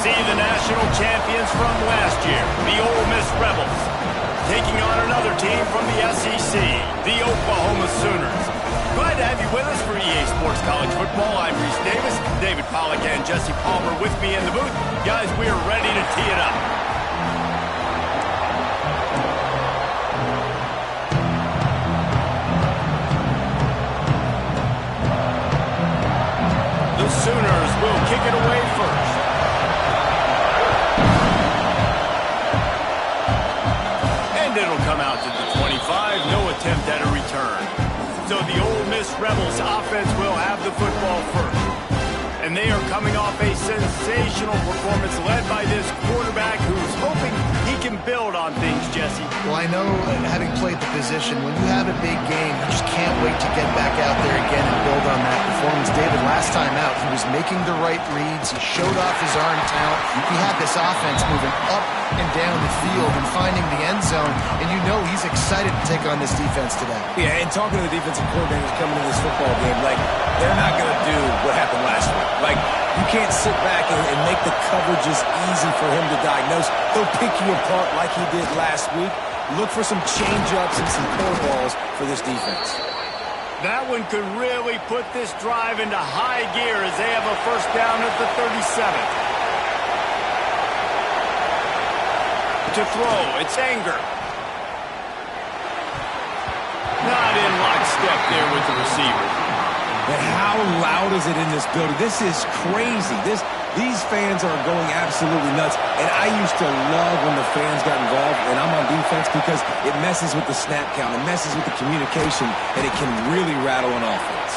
see the national champions from last year, the Ole Miss Rebels, taking on another team from the SEC, the Oklahoma Sooners. Glad to have you with us for EA Sports College Football. I'm Reese Davis, David Pollack and Jesse Palmer with me in the booth. Guys, we are ready to tee it up. The Sooners will kick it away first. And it'll come out to the 25. No attempt at a return. So the Ole Miss Rebels offense will have the football first. And they are coming off a sensational performance led by this quarterback who's hoping he can build on things, Jesse. Well, I know, having played the position, when you have a big game, you just can't wait to get back out there again and build on that performance. David, last time out, he was making the right reads. He showed off his arm talent. He had this offense moving up and down the field and finding the end zone. And you know he's excited to take on this defense today. Yeah, and talking to the defensive coordinators coming to this football game, like, they're not going to do what happened last week. Like, you can't sit back and make the coverages easy for him to diagnose. He'll pick you apart like he did last week. Look for some change-ups and some curveballs for this defense. That one could really put this drive into high gear as they have a first down at the 37. To throw, it's Anger. Not in lockstep there with the receiver. And how loud is it in this building? This is crazy. These fans are going absolutely nuts. And I used to love when the fans got involved, and I'm on defense, because it messes with the snap count. It messes with the communication, and it can really rattle an offense.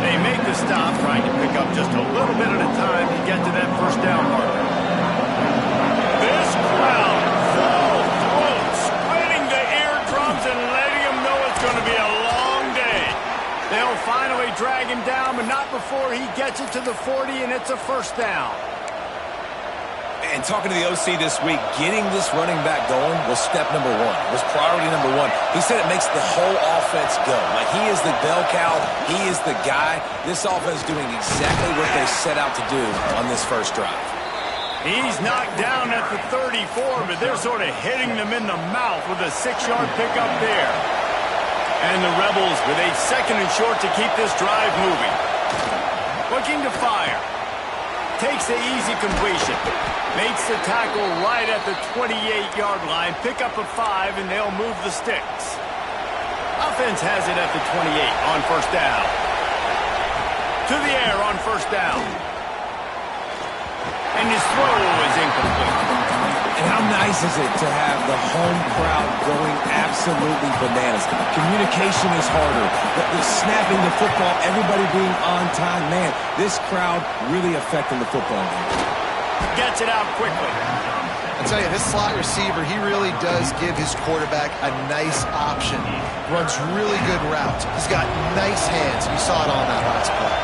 They make the stop, trying to pick up just a little bit at a time to get to that first down marker. This crowd, full throat, splitting the eardrums and letting them know it's going to be a long day. They'll finally drag him down, but not before he gets it to the 40, and it's a first down. And talking to the OC this week, getting this running back going was step number one, was priority number one. He said it makes the whole offense go. Like, he is the bell cow, he is the guy. This offense is doing exactly what they set out to do on this first drive. He's knocked down at the 34, but they're sort of hitting them in the mouth with a 6-yard pickup there. And the Rebels with a second and short to keep this drive moving. Looking to fire. Takes the easy completion. Makes the tackle right at the 28-yard line. Pick up a 5, and they'll move the sticks. Offense has it at the 28 on first down. To the air on first down. And his throw is incomplete. And how nice is it to have the home crowd going absolutely bananas? Communication is harder. The snapping the football, everybody being on time. Man, this crowd really affecting the football game. Gets it out quickly. I tell you, this slot receiver, he really does give his quarterback a nice option. Runs really good routes. He's got nice hands. You saw it on that last play.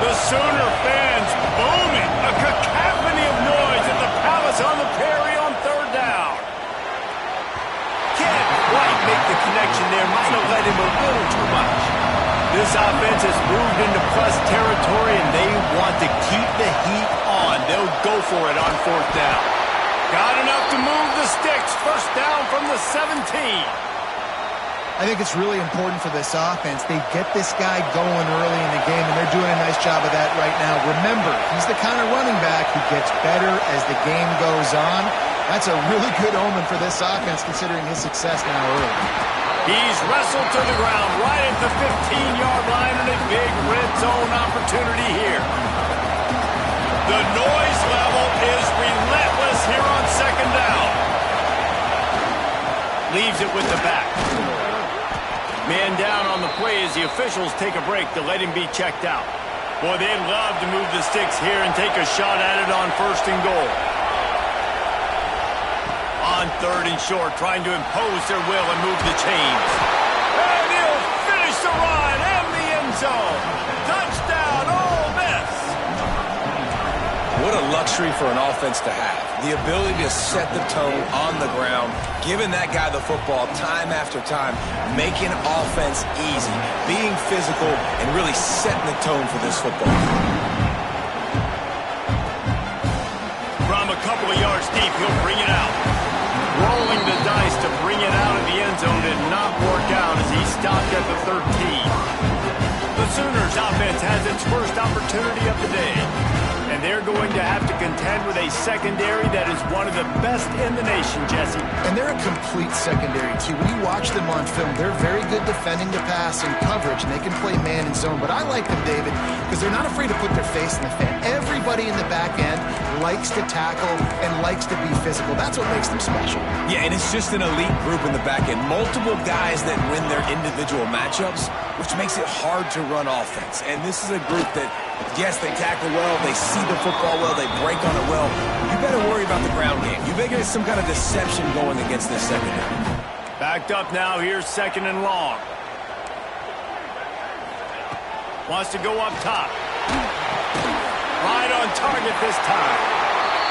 The Sooner fans booming. A cacophony of noise at the Palace on the Prairie on third down. Can't quite make the connection there. Might have let him a little too much. This offense has moved into plus territory, and they want to keep the heat on. They'll go for it on fourth down. Got enough to move the sticks. First down from the 17. I think it's really important for this offense. They get this guy going early in the game, and they're doing a nice job of that right now. Remember, he's the kind of running back who gets better as the game goes on. That's a really good omen for this offense, considering his success now early. He's wrestled to the ground right at the 15-yard line, and a big red zone opportunity here. The noise level is relentless here on second down. Leaves it with the back. Man down on the play as the officials take a break to let him be checked out. Boy, they'd love to move the sticks here and take a shot at it on first and goal. On third and short, trying to impose their will and move the chains. And he'll finish the run and the end zone. Touchdown, Ole Miss. What a luxury for an offense to have. The ability to set the tone on the ground, giving that guy the football time after time, making offense easy, being physical, and really setting the tone for this football game. a couple of yards deep. He'll bring it out. Rolling the dice to bring it out of the end zone did not work out as he stopped at the 13. The Sooners offense has its first opportunity of the day, and they're going to have to contend with a secondary that is one of the best in the nation, Jesse. And they're a complete secondary, too. When you watch them on film, they're very good defending the pass and coverage, and they can play man and zone. But I like them, David, because they're not afraid to put their face in the fan. Everybody in the back end likes to tackle and likes to be physical. That's what makes them special. Yeah, and it's just an elite group in the back end. Multiple guys that win their individual matchups, which makes it hard to run offense. And this is a group that, yes, they tackle well, they see the football well, they break on it well. You better worry about the ground game. You better get some kind of deception going against this secondary. Backed up now, here's 2nd and long. Wants to go up top. Right on target this time.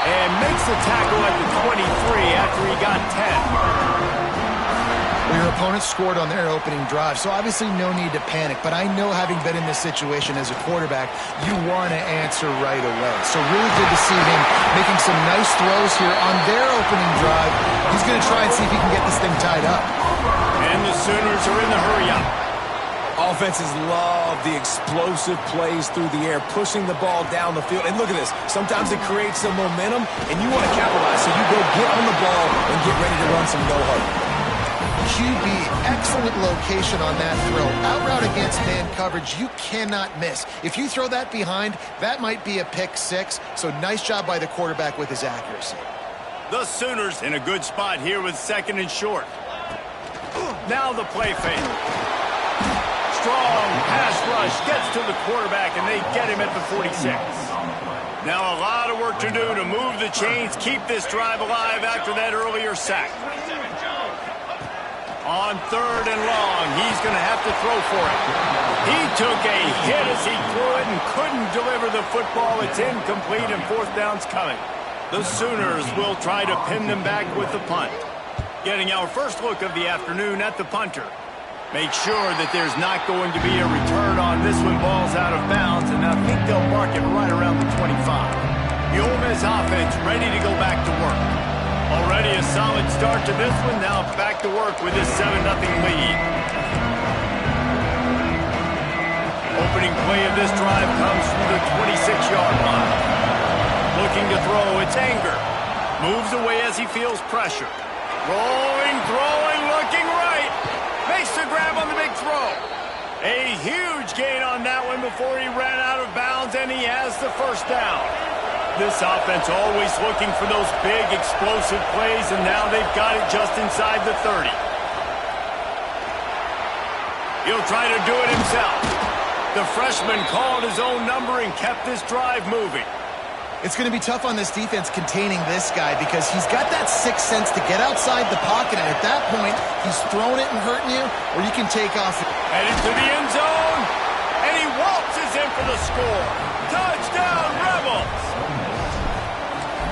And makes the tackle at the 23 after he got 10. Well, your opponent scored on their opening drive, so obviously no need to panic. But I know, having been in this situation as a quarterback, you want to answer right away. So really good to see him making some nice throws here on their opening drive. He's going to try and see if he can get this thing tied up. And the Sooners are in the hurry-up. Offenses love the explosive plays through the air, pushing the ball down the field. And look at this. Sometimes it creates some momentum, and you want to capitalize. So you go get on the ball and get ready to run some no-huddle. QB, excellent location on that throw. Out route against man coverage, you cannot miss. If you throw that behind, that might be a pick 6. So nice job by the quarterback with his accuracy. The Sooners in a good spot here with 2nd and short. Now the play fake. Strong pass rush gets to the quarterback, and they get him at the 46. Now a lot of work to do to move the chains, keep this drive alive after that earlier sack. On 3rd and long, he's going to have to throw for it. He took a hit as he threw it and couldn't deliver the football. It's incomplete, and 4th down's coming. The Sooners will try to pin them back with the punt. Getting our first look of the afternoon at the punter. Make sure that there's not going to be a return on this one. Ball's out of bounds, and I think they'll mark it right around the 25. The Ole Miss offense ready to go back to work. Already a solid start to this one. Now back to work with this 7-0 lead. Opening play of this drive comes from the 26-yard line. Looking to throw, it's Anger. Moves away as he feels pressure. Rolling, throwing, looking right. Makes the grab on the big throw. A huge gain on that one before he ran out of bounds, and he has the 1st down. This offense always looking for those big, explosive plays, and now they've got it just inside the 30. He'll try to do it himself. The freshman called his own number and kept this drive moving. It's going to be tough on this defense containing this guy because he's got that 6th sense to get outside the pocket, and at that point, he's throwing it and hurting you, or you can take off. Headed to the end zone, and he waltzes in for the score. Touchdown, Rebels!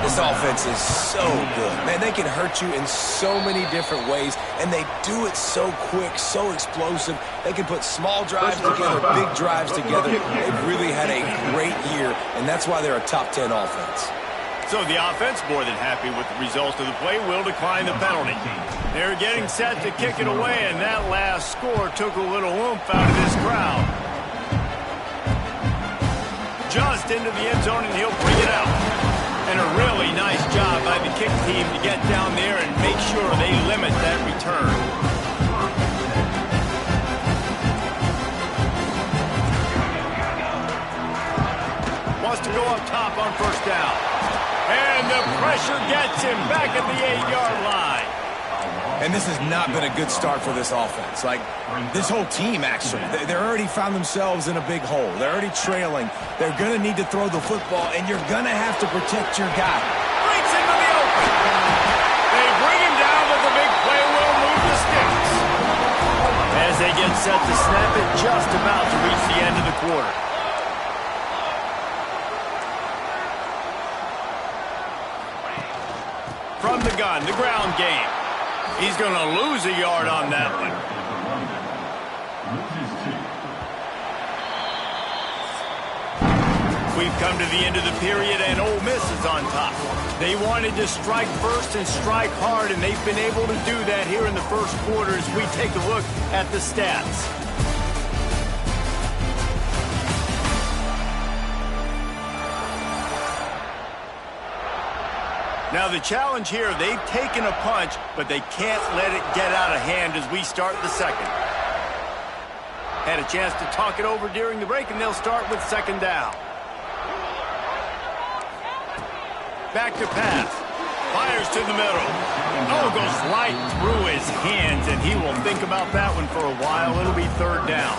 This offense is so good. Man, they can hurt you in so many different ways, and they do it so quick, so explosive. They can put small drives together, big drives together. They've really had a great year, and that's why they're a top 10 offense. So the offense, more than happy with the result of the play, will decline the penalty. They're getting set to kick it away, and that last score took a little oomph out of this crowd. Just into the end zone, and he'll bring it out. And a really nice job by the kick team to get down there and make sure they limit that return. Wants to go up top on 1st down. And the pressure gets him back at the 8-yard line. And this has not been a good start for this offense. Like, this whole team, actually. They're already found themselves in a big hole. They're already trailing. They're going to need to throw the football, and you're going to have to protect your guy. Breaks into the open. They bring him down, but the big play will move the sticks. As they get set to snap it, just about to reach the end of the quarter. From the gun, the ground game. He's going to lose a yard on that one. We we've come to the end of the period, and Ole Miss is on top. They wanted to strike first and strike hard, and they've been able to do that here in the first quarter as we take a look at the stats. Now the challenge here, they've taken a punch, but they can't let it get out of hand as we start the second. Had a chance to talk it over during the break, and they'll start with second down. Back to pass. Fires to the middle. Oh, goes right through his hands, and he will think about that one for a while. It'll be third down.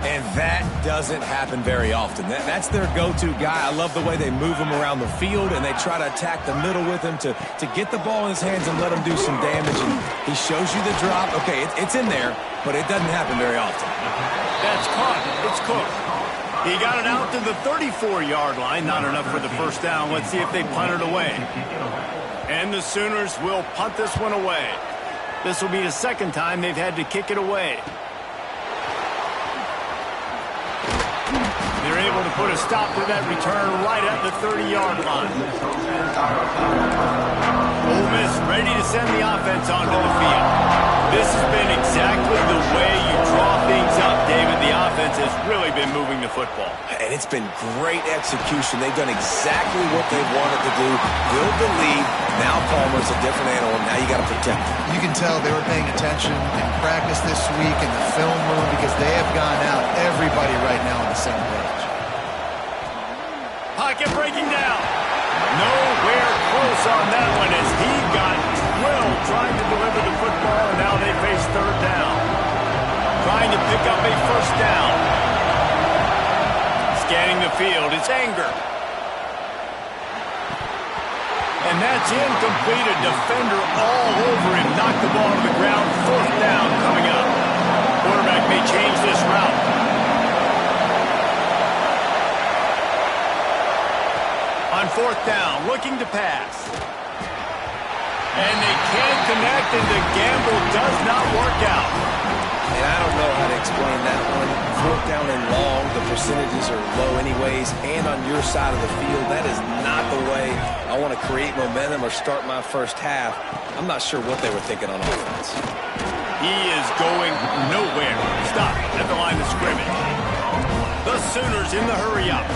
And that doesn't happen very often. That's their go-to guy. I love the way they move him around the field, and they try to attack the middle with him to get the ball in his hands and let him do some damage. And he shows you the drop. Okay, it's in there, but it doesn't happen very often. That's caught. It's cooked. He got it out to the 34-yard line. Not enough for the first down. Let's see if they punt it away. And the Sooners will punt this one away. This will be the second time they've had to kick it away. They're able to put a stop to that return right at the 30-yard line. Ole Miss ready to send the offense onto the field. This has been exactly the way you draw things up, David. The offense has really been moving the football. And it's been great execution. They've done exactly what they wanted to do. Build the lead. Now Palmer's a different animal. Now you got to protect him. You can tell they were paying attention in practice this week in the film room because they have gone out, everybody right now on the same page. Pocket breaking down. Nowhere close on that one as he got drilled trying to deliver the football, and now they face third down. Trying to pick up a first down. Scanning the field, it's Anger. And that's incomplete. A defender all over him. Knocked the ball to the ground. Fourth down coming up. Quarterback may change this route. On fourth down, looking to pass. And they can't connect, and the gamble does not work out. And I don't know how to explain that one. Fourth down and long, the percentages are low anyways, and on your side of the field, that is not the way I want to create momentum or start my first half. I'm not sure what they were thinking on offense. He is going nowhere. Stop at the line of scrimmage. The Sooners in the hurry up.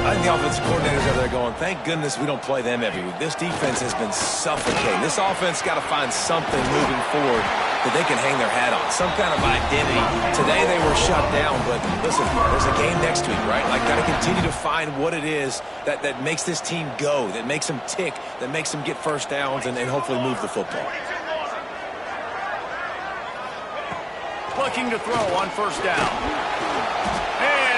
I think the offensive coordinators are there going, thank goodness we don't play them every week. This defense has been suffocating. This offense got to find something moving forward that they can hang their hat on, some kind of identity. Today they were shut down, but listen, there's a game next week, right? Like, got to continue to find what it is that makes this team go, that makes them tick, that makes them get first downs and hopefully move the football. Looking to throw on first down.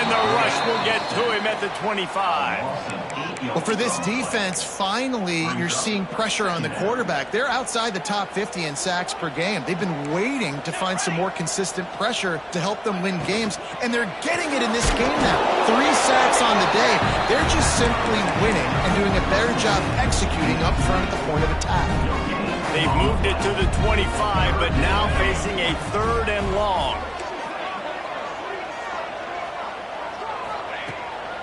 And the rush will get to him at the 25. Well, for this defense, finally, you're seeing pressure on the quarterback. They're outside the top 50 in sacks per game. They've been waiting to find some more consistent pressure to help them win games, and they're getting it in this game now. 3 sacks on the day. They're just simply winning and doing a better job executing up front at the point of attack. They've moved it to the 25, but now facing a third and long.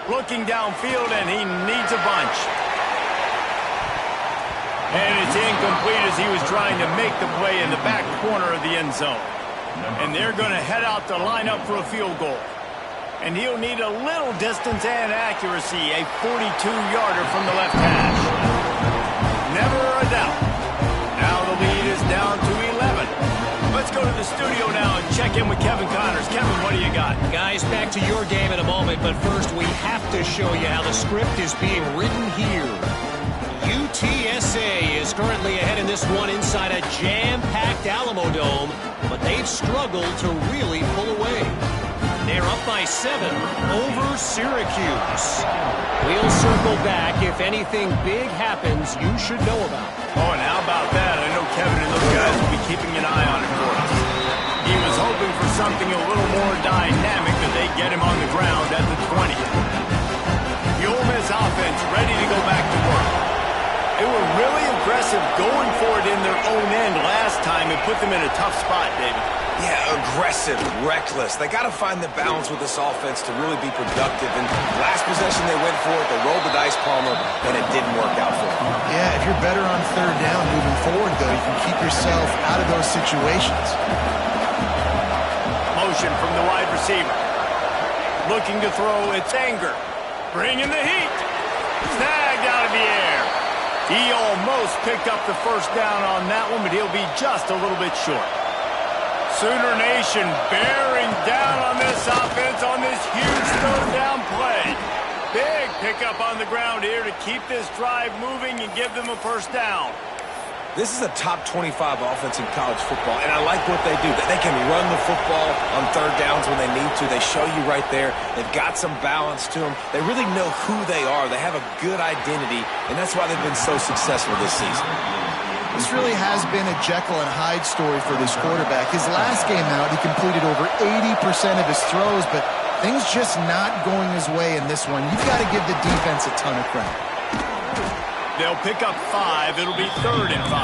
Looking downfield, and he needs a bunch. And it's incomplete as he was trying to make the play in the back corner of the end zone. And they're going to head out to line up for a field goal. And he'll need a little distance and accuracy, a 42-yarder from the left hash. Never a doubt. Now the lead is down to 11. Let's go to the studio now and check in with Kevin Connors. Kevin, what do you got? Guys, back to your game in a moment, but first we have to show you how the script is being written here. UTSA is currently ahead in this one inside a jam-packed Alamo Dome, but they've struggled to really pull away. They're up by 7 over Syracuse. We'll circle back. If anything big happens, you should know about. Oh, and how about that? I know Kevin and those guys will be keeping an eye on it for us. He was hoping for something a little more dynamic that they get him on the ground at the 20. The Ole Miss offense ready to go back to work. They were really impressive aggressive, going for it in their own end last time and put them in a tough spot, David. Yeah, aggressive, reckless. They got to find the balance with this offense to really be productive. And last possession they went for it, they rolled the dice, Palmer, and it didn't work out for them. Yeah, if you're better on third down moving forward, though, you can keep yourself out of those situations. Motion from the wide receiver. Looking to throw, it's Anger. Bringing the heat. Snagged out of the air. He almost picked up the first down on that one, but he'll be just a little bit short. Sooner Nation bearing down on this offense on this huge third down play. Big pickup on the ground here to keep this drive moving and give them a first down. This is a top 25 offense in college football, and I like what they do. They can run the football on third downs when they need to. They show you right there. They've got some balance to them. They really know who they are. They have a good identity, and that's why they've been so successful this season. This really has been a Jekyll and Hyde story for this quarterback. His last game out, he completed over 80% of his throws, but things just not going his way in this one. You've got to give the defense a ton of credit. They'll pick up 5. It'll be 3rd and 5.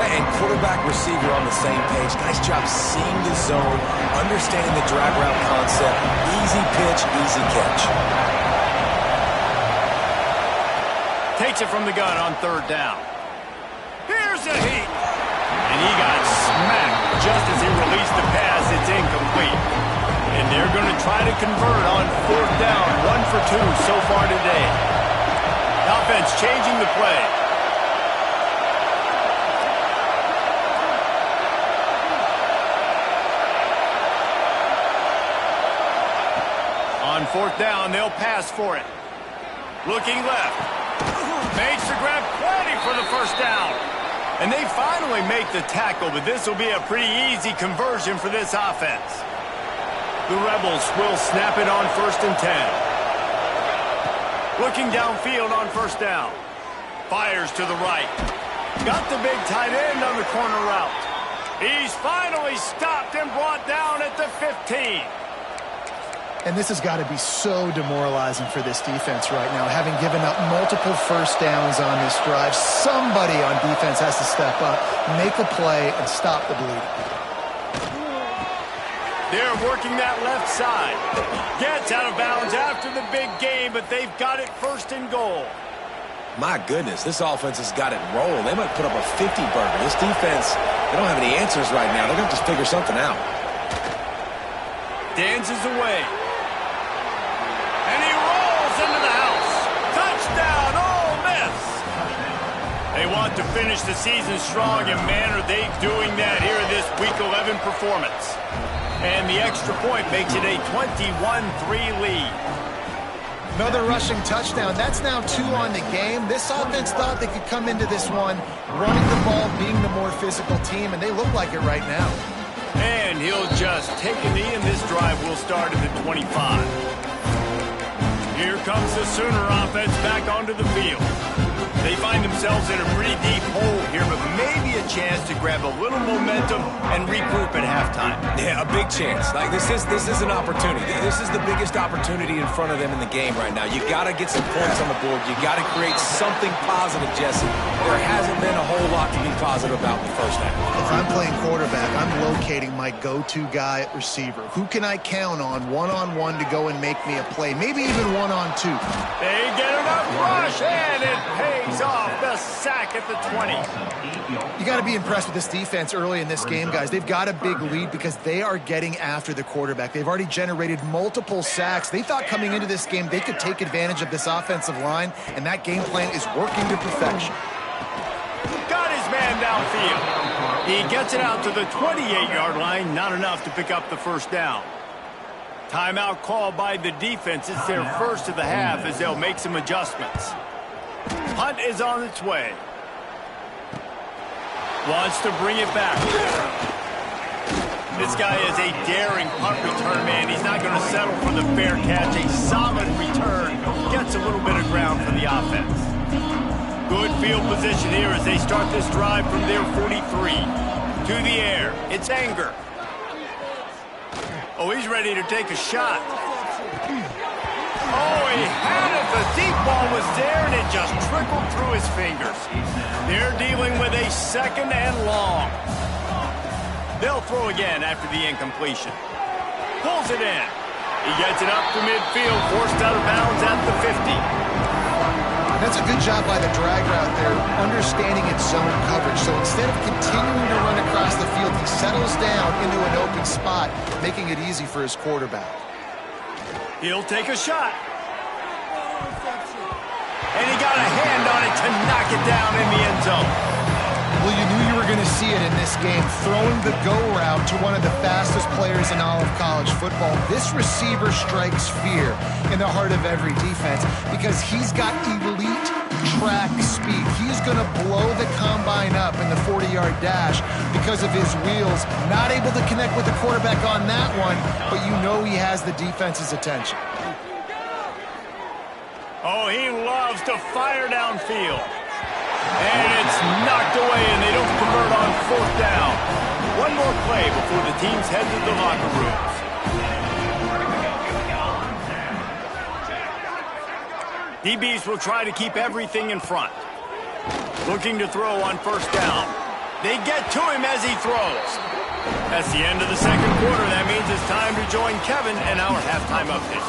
And quarterback receiver on the same page. Nice job seeing the zone, understanding the drag route concept. Easy pitch, easy catch. Takes it from the gun on 3rd down. Here's a heat. And he got smacked just as he released the pass. It's incomplete. And they're going to try to convert on 4th down. 1 for 2 so far today. Offense changing the play. On 4th down, they'll pass for it. Looking left. Makes the grab, plenty for the first down. And they finally make the tackle, but this will be a pretty easy conversion for this offense. The Rebels will snap it on 1st and 10. Looking downfield on 1st down. Fires to the right. Got the big tight end on the corner route. He's finally stopped and brought down at the 15. And this has got to be so demoralizing for this defense right now, having given up multiple first downs on this drive. Somebody on defense has to step up, make a play, and stop the bleeding. They're working that left side. Gets out of bounds after the big game, but they've got it 1st and goal. My goodness, this offense has got it rolling. They might put up a 50-burger. This defense, they don't have any answers right now. They're going to just figure something out. Dances away. And he rolls into the house. Touchdown, Ole Miss. They want to finish the season strong, and man, are they doing that here in this Week 11 performance. And the extra point makes it a 21-3 lead. Another rushing touchdown. That's now 2 on the game. This offense thought they could come into this one running the ball, being the more physical team, and they look like it right now. And he'll just take a knee, and this drive will start at the 25. Here comes the Sooner offense back onto the field. They find themselves in a pretty deep hole here, but maybe a chance to grab a little momentum and regroup at halftime. Yeah, a big chance. Like this is an opportunity. This is the biggest opportunity in front of them in the game right now. You got to get some points on the board. You got to create something positive, Jesse. There hasn't been a whole lot to be positive about in the first half. If I'm playing quarterback, I'm locating my go-to guy at receiver. Who can I count on one-on-one to go and make me a play? Maybe even one-on-two. They get enough rush, and it pays off. The sack at the 20. You got to be impressed with this defense early in this game, guys. They've got a big lead because they are getting after the quarterback. They've already generated multiple sacks. They thought coming into this game they could take advantage of this offensive line, and that game plan is working to perfection. Got his man downfield. He gets it out to the 28-yard line. Not enough to pick up the first down. Timeout called by the defense. It's their first of the half as they'll make some adjustments. Hunt is on its way. Wants to bring it back. This guy is a daring punt return man. He's not going to settle for the fair catch. A solid return. Gets a little bit of ground for the offense. Good field position here as they start this drive from their 43. To the air. It's Anger. Oh, he's ready to take a shot. Oh, he had it. The deep ball was there, and it just trickled through his fingers. They're dealing with a 2nd and long. They'll throw again after the incompletion. Pulls it in. He gets it up to midfield, forced out of bounds at the 50. That's a good job by the drag route there, understanding its zone coverage. So instead of continuing to run across the field, he settles down into an open spot, making it easy for his quarterback. He'll take a shot. And he got a hand on it to knock it down in the end zone. Well, you knew you were going to see it in this game, throwing the go route to one of the fastest players in all of college football. This receiver strikes fear in the heart of every defense because he's got elite track speed. He's going to blow the combine up in the 40-yard dash because of his wheels. Not able to connect with the quarterback on that one, but you know he has the defense's attention. Oh, he loves to fire downfield. And it's knocked away, and they don't convert on 4th down. One more play before the teams head to the locker rooms. DBs will try to keep everything in front. Looking to throw on 1st down. They get to him as he throws. That's the end of the 2nd quarter. That means it's time to join Kevin and our halftime update.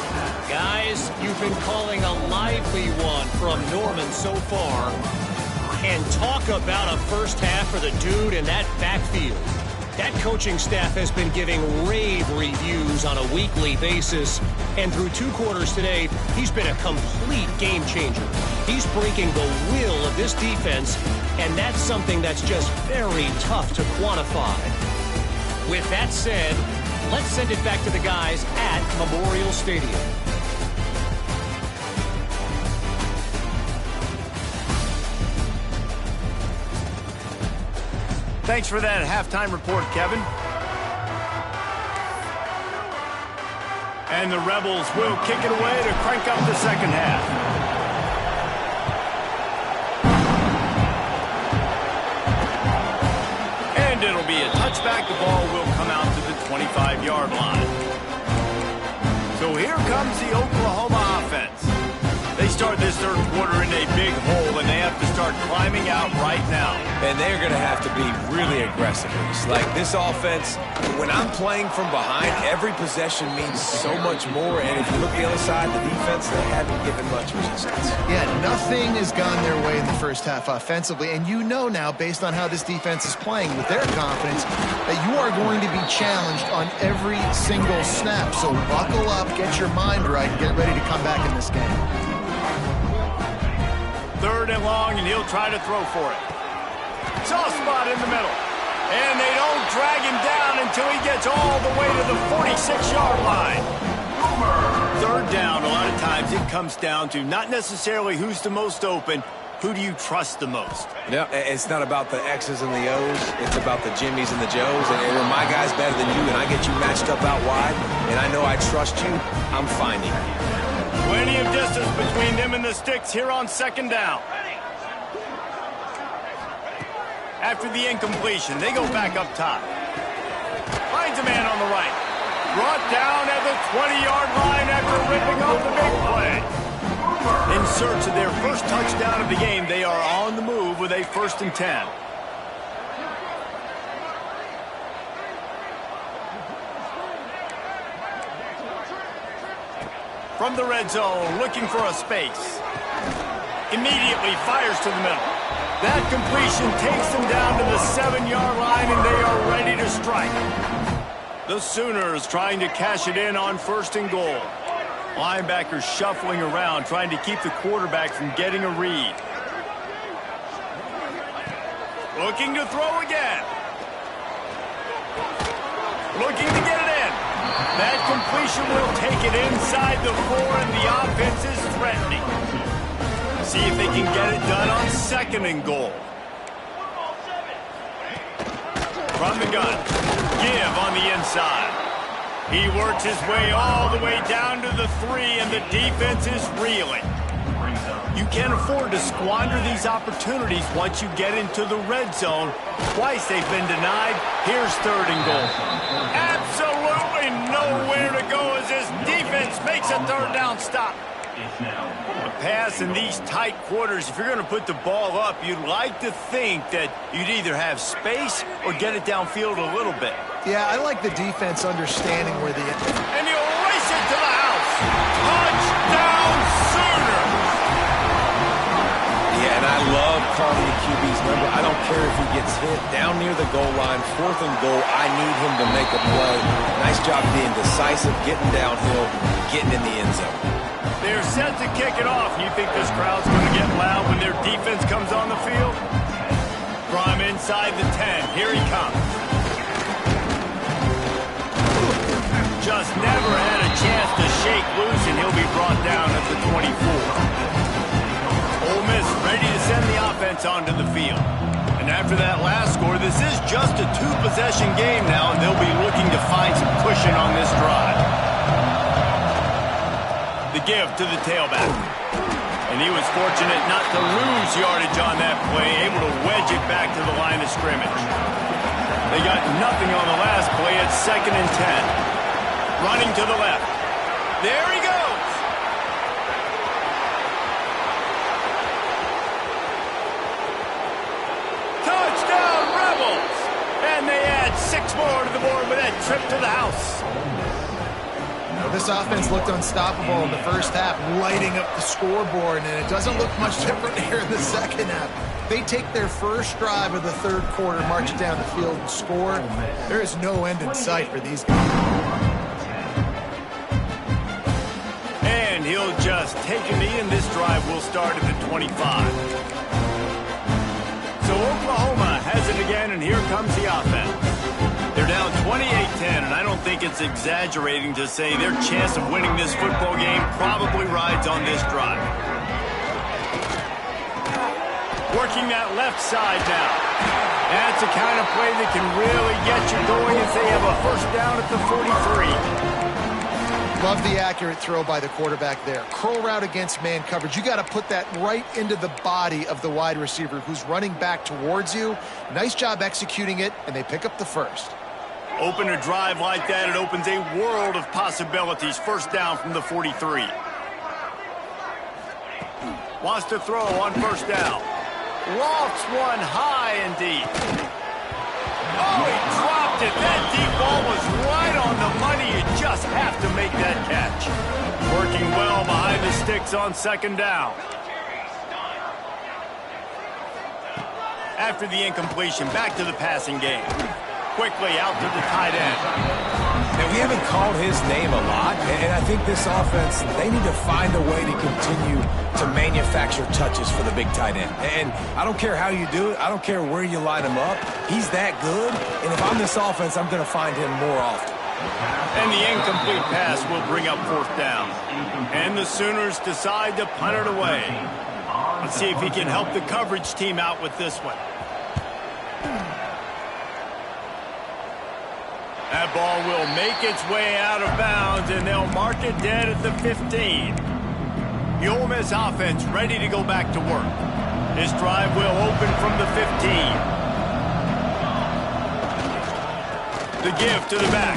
Guys, you've been calling a lively one from Norman so far. And talk about a first half for the dude in that backfield. That coaching staff has been giving rave reviews on a weekly basis. And through 2 quarters today, he's been a complete game changer. He's breaking the will of this defense, and that's something that's just very tough to quantify. With that said, let's send it back to the guys at Memorial Stadium. Thanks for that halftime report, Kevin. And the Rebels will kick it away to crank up the 2nd half. And it'll be a touchback. The ball will come out to the 25-yard line. So here comes the Oklahoma offense. They start this 3rd quarter in a big hole, and they have to start climbing out right now. And they're going to have to be really aggressive. It's like this offense, when I'm playing from behind, every possession means so much more. And if you look at the other side, the defense, they haven't given much resistance. Yeah, nothing has gone their way in the first half offensively. And you know now, based on how this defense is playing with their confidence, that you are going to be challenged on every single snap. So buckle up, get your mind right, and get ready to come back in this game. 3rd and long, and he'll try to throw for it. Soft spot in the middle. And they don't drag him down until he gets all the way to the 46-yard line. 3rd down, a lot of times it comes down to not necessarily who's the most open, who do you trust the most? Yeah, it's not about the X's and the O's. It's about the Jimmies and the Joes. And when my guy's better than you and I get you matched up out wide, and I know I trust you, I'm finding you. Plenty of distance between them and the sticks here on 2nd down. After the incompletion, they go back up top. Finds a man on the right. Brought down at the 20-yard line after ripping off the big play. In search of their first touchdown of the game, they are on the move with a 1st and 10. From the red zone, looking for a space. Immediately fires to the middle. That completion takes them down to the 7-yard line, and they are ready to strike. The Sooners trying to cash it in on 1st and goal. Linebackers shuffling around, trying to keep the quarterback from getting a read. Looking to throw again. Looking to get it in. That completion will take it inside the 4, and the offense is threatening. See if they can get it done on 2nd and goal. From the gun, give on the inside. He works his way all the way down to the 3, and the defense is reeling. You can't afford to squander these opportunities once you get into the red zone. Twice they've been denied. Here's 3rd and goal. Absolutely nowhere to go as this defense makes a 3rd down stop. A pass in these tight quarters, if you're going to put the ball up, you'd like to think that you'd either have space or get it downfield a little bit. Yeah, I like the defense understanding where the... And he'll race it to the house. Touchdown Sooners! Yeah, and I love calling the QB's number. I don't care if he gets hit down near the goal line, 4th and goal. I need him to make a play. Nice job being decisive, getting downhill, getting in the end zone. They're set to kick it off. You think this crowd's going to get loud when their defense comes on the field? From inside the 10, here he comes. Just never had a chance to shake loose, and he'll be brought down at the 24. Ole Miss ready to send the offense onto the field. And after that last score, this is just a 2-possession game now, and they'll be looking to find some cushion on this drive. The give to the tailback. And he was fortunate not to lose yardage on that play, able to wedge it back to the line of scrimmage. They got nothing on the last play at 2nd and 10. Running to the left. There he goes. Touchdown, Rebels! And they add 6 more to the board with that trip to the house. This offense looked unstoppable in the first half, lighting up the scoreboard, and it doesn't look much different here in the second half. They take their first drive of the third quarter, march it down the field, and score. There is no end in sight for these guys. And he'll just take a knee, and this drive will start at the 25. So Oklahoma has it again, and here comes the offense. They're down 28-10, and I don't think it's exaggerating to say their chance of winning this football game probably rides on this drive. Working that left side now. That's the kind of play that can really get you going as they have a first down at the 43. Love the accurate throw by the quarterback there. Curl route against man coverage. You got to put that right into the body of the wide receiver who's running back towards you. Nice job executing it, and they pick up the first. Open a drive like that, it opens a world of possibilities. First down from the 43. Wants to throw on first down. Lofts one high and deep. Oh, he dropped it. That deep ball was right on the money. You just have to make that catch. Working well behind the sticks on second down. After the incompletion, back to the passing game. Quickly out to the tight end. Now, we haven't called his name a lot, and I think this offense, they need to find a way to continue to manufacture touches for the big tight end. And I don't care how you do it. I don't care where you line him up. He's that good, and if I'm this offense, I'm going to find him more often. And the incomplete pass will bring up fourth down. And the Sooners decide to punt it away. Let's see if he can help the coverage team out with this one. That ball will make its way out of bounds, and they'll mark it dead at the 15. The Ole Miss offense ready to go back to work. This drive will open from the 15. The give to the back.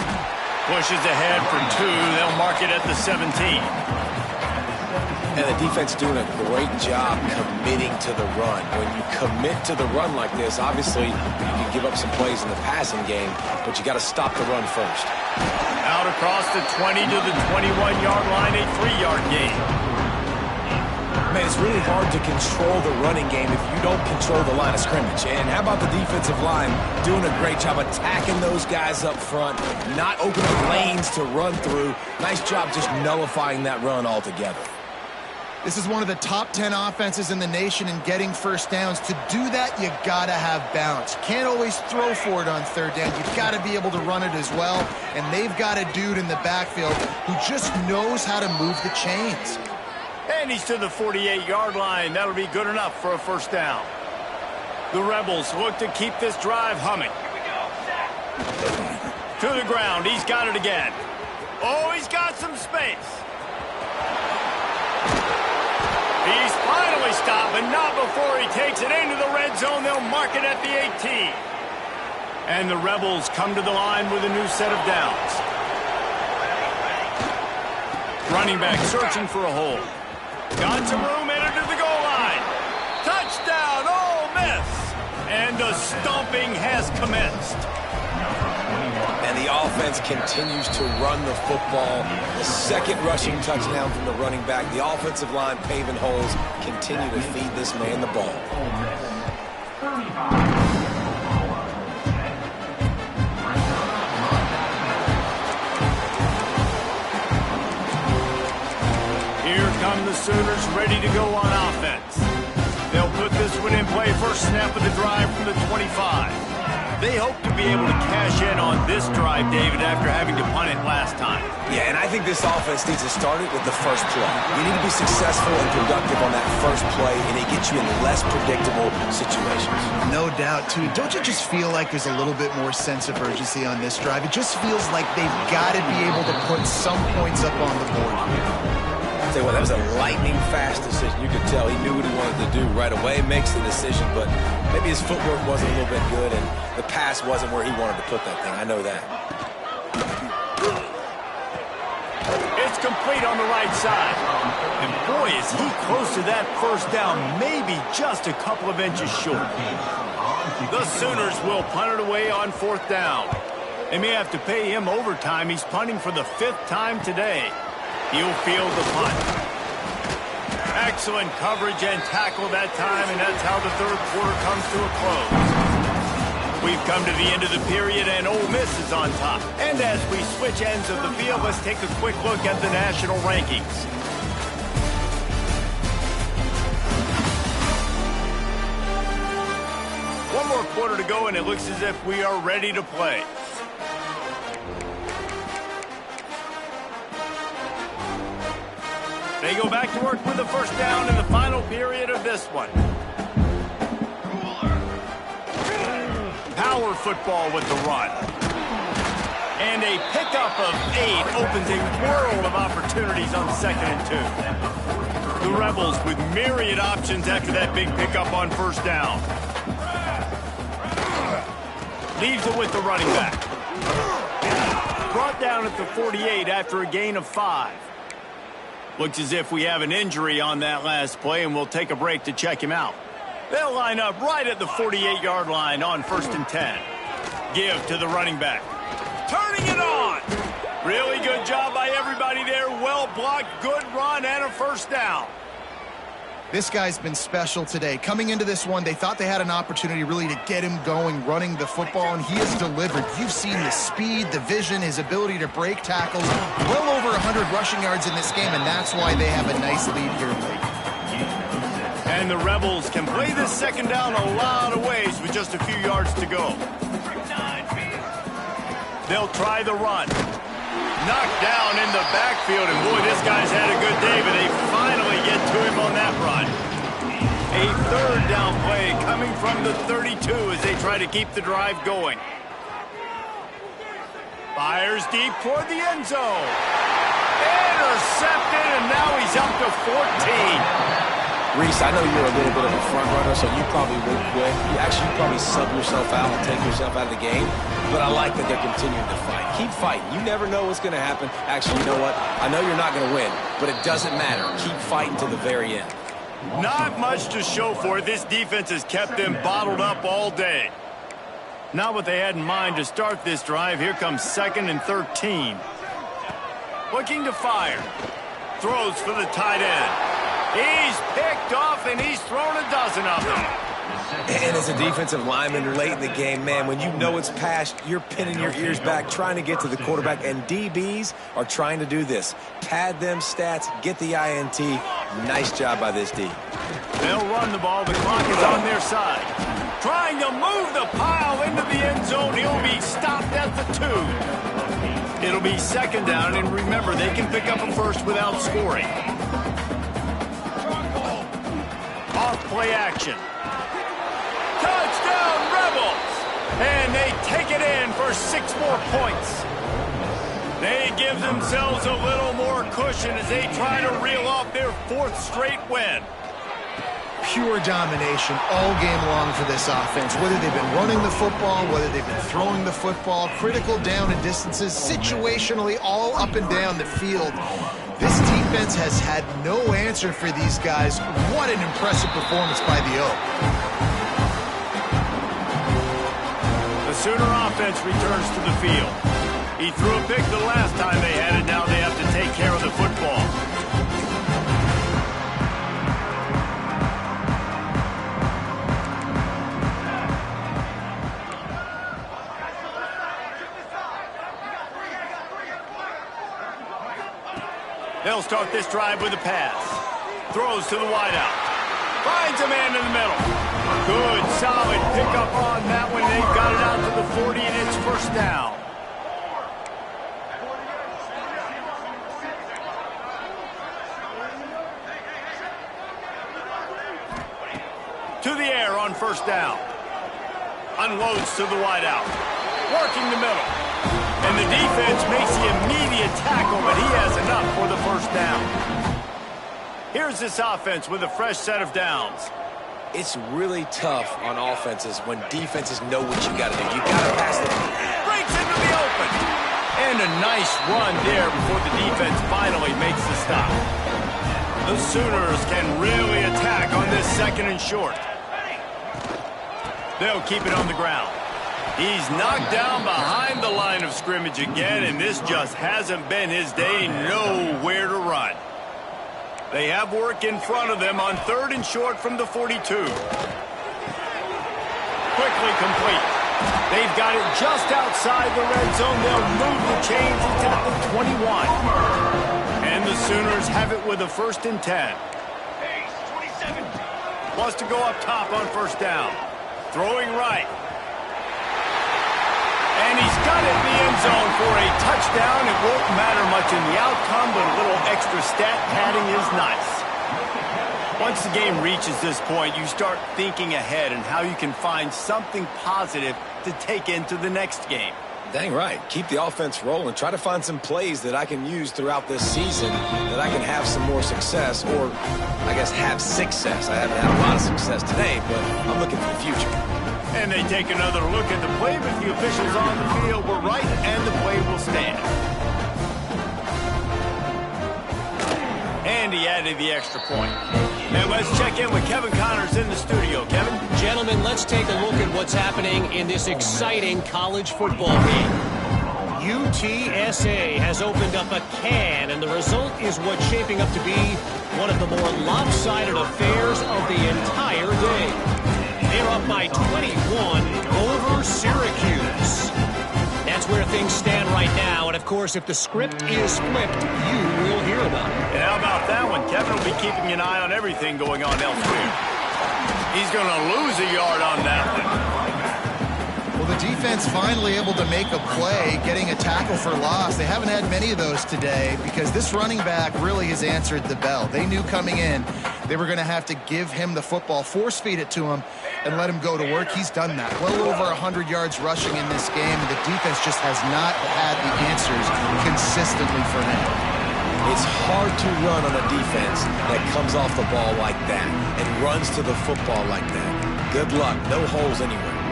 Pushes ahead for 2. They'll mark it at the 17. And the defense doing a great job committing to the run. When you commit to the run like this, obviously you can give up some plays in the passing game, but you got to stop the run first. Out across the 20 to the 21-yard line, a 3-yard gain. Man, it's really hard to control the running game if you don't control the line of scrimmage. And how about the defensive line doing a great job attacking those guys up front, not opening lanes to run through. Nice job just nullifying that run altogether. This is one of the top 10 offenses in the nation in getting first downs. To do that, you got to have balance. You can't always throw for it on third down. You've got to be able to run it as well. And they've got a dude in the backfield who just knows how to move the chains. And he's to the 48-yard line. That'll be good enough for a first down. The Rebels look to keep this drive humming. To the ground. He's got it again. Oh, he's got some space. He's finally stopped, but not before he takes it into the red zone. They'll mark it at the 18. And the Rebels come to the line with a new set of downs. Running back searching for a hole. Got some room, entered to the goal line. Touchdown, Ole Miss. And the stomping has commenced. And the offense continues to run the football. The second rushing touchdown from the running back. The offensive line paving holes. Continue to feed this man the ball. Here come the Sooners ready to go on offense. They'll put this one in play first snap of the drive from the 25. They hope to be able to cash in on this drive, David, after having to punt it last time. Yeah, and I think this offense needs to start it with the first play. You need to be successful and productive on that first play, and it gets you in less predictable situations. No doubt, too. Don't you just feel like there's a little bit more sense of urgency on this drive? It just feels like they've got to be able to put some points up on the board here. Tell you what, that was a lightning-fast decision. You could tell he knew what he wanted to do right away, makes the decision, but maybe his footwork wasn't a little bit good, and the pass wasn't where he wanted to put that thing. I know that. It's complete on the right side. And boy, is he close to that first down, maybe just a couple of inches short. The Sooners will punt it away on fourth down. They may have to pay him overtime. He's punting for the 5th time today. He'll field the punt. Excellent coverage and tackle that time, and that's how the third quarter comes to a close. We've come to the end of the period, and Ole Miss is on top. And as we switch ends of the field, let's take a quick look at the national rankings. One more quarter to go, and it looks as if we are ready to play. They go back to work with the first down in the final period of this one. Power football with the run. And a pickup of 8 opens a world of opportunities on 2nd and 2. The Rebels with myriad options after that big pickup on first down. Leaves it with the running back. Brought down at the 48 after a gain of 5. Looks as if we have an injury on that last play, and we'll take a break to check him out. They'll line up right at the 48-yard line on 1st and 10. Give to the running back. Turning it on. Really good job by everybody there. Well blocked, good run, and a first down. This guy's been special today. Coming into this one, they thought they had an opportunity really to get him going, running the football, and he has delivered. You've seen the speed, the vision, his ability to break tackles. Well over 100 rushing yards in this game, and that's why they have a nice lead here late. And the Rebels can play this second down a lot of ways with just a few yards to go. They'll try the run. Knocked down in the backfield, and boy, this guy's had a good day, but they finally get to him on that run. A third down play coming from the 32 as they try to keep the drive going. Fires deep toward the end zone. Intercepted, and now he's up to 14. Reese, I know you're a little bit of a front runner, so you probably won't quit. You probably sub yourself out and take yourself out of the game. But I like that they're continuing to fight. Keep fighting. You never know what's going to happen. Actually, you know what? I know you're not going to win, but it doesn't matter. Keep fighting to the very end. Not much to show for it. This defense has kept them bottled up all day. Not what they had in mind to start this drive. Here comes 2nd and 13. Looking to fire. Throws for the tight end. He's picked off, and he's thrown a dozen of them. And as a defensive lineman late in the game, man, when you know it's past, you're pinning your ears back, trying to get to the quarterback, and DBs are trying to do this. Pad them stats, get the INT. Nice job by this D. They'll run the ball. The clock is on their side. Trying to move the pile into the end zone. He'll be stopped at the 2. It'll be 2nd down, and remember, they can pick up a first without scoring. Off play action. Touchdown, Rebels! And they take it in for 6 more points. They give themselves a little more cushion as they try to reel off their 4th straight win. Pure domination all game long for this offense. Whether they've been running the football, whether they've been throwing the football, critical down and distances, situationally all up and down the field. This team defense has had no answer for these guys. What an impressive performance by the Oak. The Sooner offense returns to the field. He threw a pick the last time they had it. Now they have to take care of the football. They'll start this drive with a pass. Throws to the wideout. Finds a man in the middle. Good, solid pickup on that one. They've got it out to the 40, and it's first down. To the air on first down. Unloads to the wideout. Working the middle. And the defense makes the immediate tackle, but he has enough for the first down. Here's this offense with a fresh set of downs. It's really tough on offenses when defenses know what you got to do. You got to pass the ball. Breaks into the open. And a nice run there before the defense finally makes the stop. The Sooners can really attack on this second and short. They'll keep it on the ground. He's knocked down behind the line of scrimmage again, and this just hasn't been his day. Nowhere to run. They have work in front of them on third and short from the 42. Quickly complete. They've got it just outside the red zone. They'll move the chains into the 21. And the Sooners have it with a first and 10. Wants to go up top on first down. Throwing right. And he's got it in the end zone for a touchdown. It won't matter much in the outcome, but a little extra stat padding is nice. Once the game reaches this point, you start thinking ahead and how you can find something positive to take into the next game. Dang right. Keep the offense rolling. Try to find some plays that I can use throughout this season that I can have some more success, or I guess have success. I haven't had a lot of success today, but I'm looking for the future. And they take another look at the play, but the officials on the field were right, and the play will stand. And he added the extra point. And let's check in with Kevin Connors in the studio. Kevin? Gentlemen, let's take a look at what's happening in this exciting college football game. UTSA has opened up a can, and the result is what's shaping up to be one of the more lopsided affairs of the entire day. They're up by 21 over Syracuse. That's where things stand right now, and of course, if the script is flipped, you will hear about it. And how about that one? Kevin will be keeping an eye on everything going on elsewhere. He's going to lose a yard on that one. Well, the defense finally able to make a play, getting a tackle for loss. They haven't had many of those today because this running back really has answered the bell. They knew coming in they were going to have to give him the football, force feed it to him, and let him go to work. He's done that. Well over 100 yards rushing in this game, and the defense just has not had the answers consistently for him. It's hard to run on a defense that comes off the ball like that and runs to the football like that. Good luck. No holes anywhere.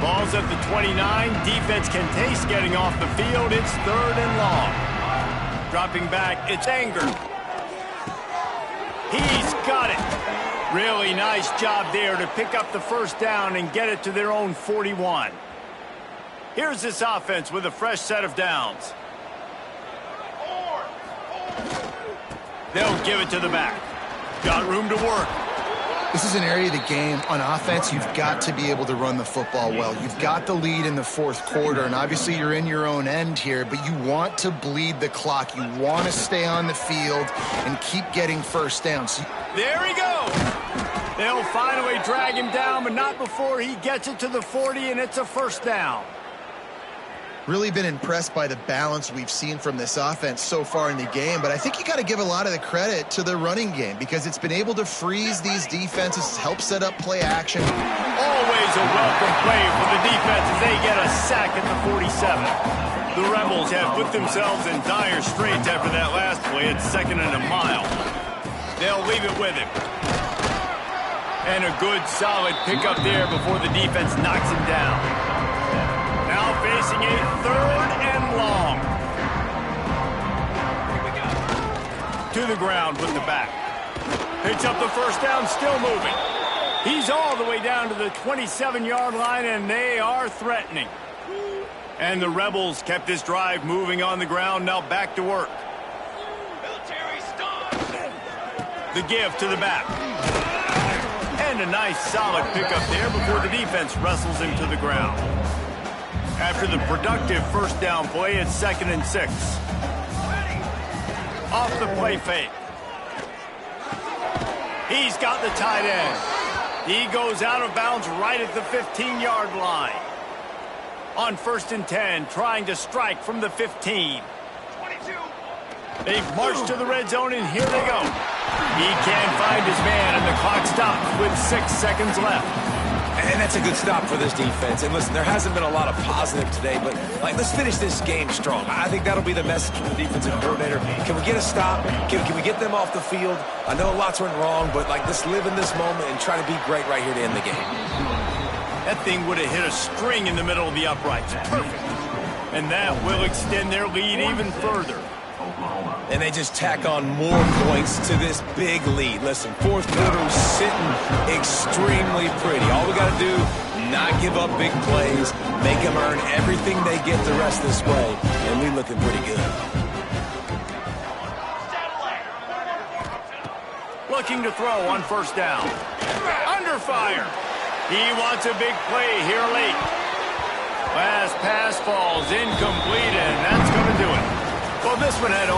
Ball's at the 29. Defense can taste getting off the field. It's third and long. Dropping back, it's Anger. He's got it. Really nice job there to pick up the first down and get it to their own 41. Here's this offense with a fresh set of downs. They'll give it to the back. Got room to work. This is an area of the game. On offense, you've got to be able to run the football well. You've got the lead in the fourth quarter, and obviously you're in your own end here, but you want to bleed the clock. You want to stay on the field and keep getting first downs. There he goes. They'll finally drag him down, but not before he gets it to the 40, and it's a first down. Really been impressed by the balance we've seen from this offense so far in the game, but I think you got to give a lot of the credit to the running game because it's been able to freeze these defenses, help set up play action. Always a welcome play for the defense as they get a sack at the 47. The Rebels have put themselves in dire straits after that last play at second and a mile. They'll leave it with him. And a good, solid pickup there before the defense knocks him down. Now facing a third and long. to the ground with the back. Picks up the first down, still moving. He's all the way down to the 27-yard line, and they are threatening. And the Rebels kept this drive moving on the ground, now back to work. The give to the back. And a nice solid pickup there before the defense wrestles him to the ground. After the productive first down play, it's 2nd and 6. Off the play fake. He's got the tight end. He goes out of bounds right at the 15-yard line. On 1st and 10, trying to strike from the 15. 22. They've marched to the red zone, and here they go. He can't find his man, and the clock stops with 6 seconds left. And that's a good stop for this defense. And listen, there hasn't been a lot of positive today, but let's finish this game strong. I think that'll be the message from the defensive coordinator. Can we get a stop? Can we get them off the field? I know lots went wrong, but let's live in this moment and try to be great right here to end the game. That thing would have hit a string in the middle of the uprights. Perfect. And that will extend their lead even further. And they just tack on more points to this big lead. Listen, fourth quarter was sitting extremely pretty. All we got to do, not give up big plays, make them earn everything they get the rest this way, and we looking pretty good. Looking to throw on first down. Under fire. He wants a big play here late. Last pass falls incomplete, and that's going to do it. Well, this one had all